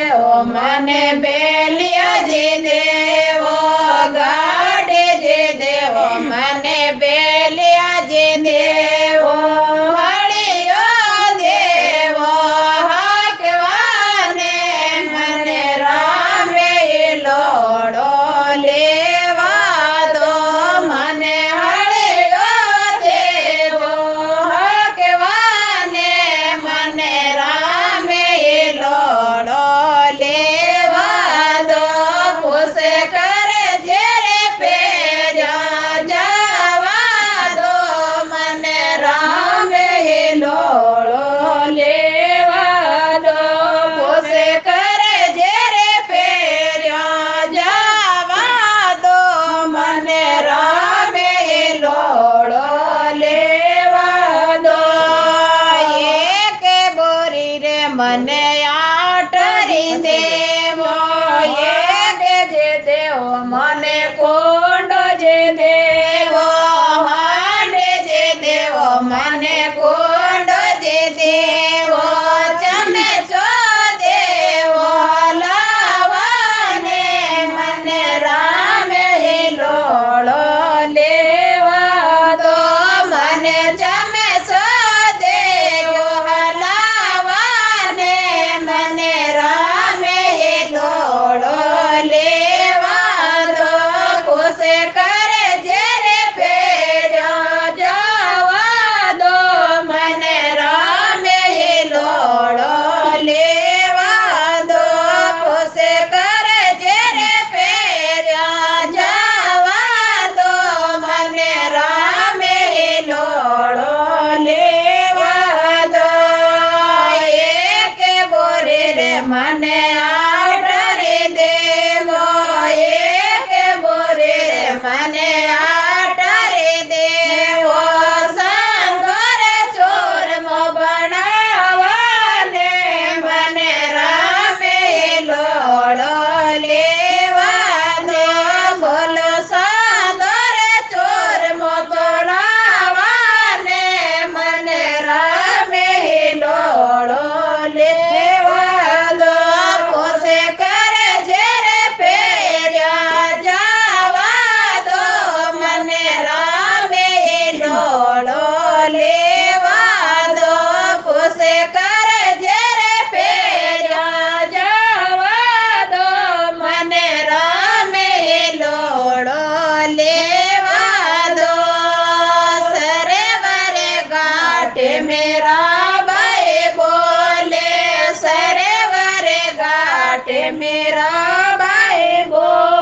દેવો મને બેલિયા જે દેવો ગાડે જે દેવો મને બેલિયા જે દેવો હળિયો દેવો હાકવાને મને રામે લોડો લેવા દો મને હળિયો દેવો હાકવાને મને રામે લોડો લેવા દો પૂછે કરે જે રે પેજા જવા દો મને રામે લોડો લેવા દો પૂછે કરે જે રે પેજા જવા દો મને રામે લોડો લેવા દો એક બોરી રે મને આટરી દેવો એક જે દેવો મને કોંડો જે દેવો હાંડે જે દેવો મને કોંડો જે દેવો ચમે છો દેવો લાવાને મને રામે લોડો લેવા દો મને ચમે છો દેવો લાવાને મને રામે લોડો લેવા દો પૂછે કરે જે રે પેજા જવા દો મને રામે લોડો લેવા દો પૂછે કરે જે રે પેજા જવા દો મને રામે લોડો લેવા દો એક બોરે રે મને આટરી દેવો એક બોરે રે મને આટરી દેવો સંગર ચોરમો બનાવવાને મને રામે લોડો લેવા દો બોલો સંગર ચોરમો બનાવવાને મને રામે લોડો લેવા દો પૂછે કરે જે રે પેજા જવા દો મને રામે લોડો લેવા દો પૂછે કરે જે રે પેજા જવા દો મને રામે લોડો લેવા દો સરેવરે ઘાટે મેરા ભાઈ બોલે સરેવરે ઘાટે મેરા ભાઈ બોલે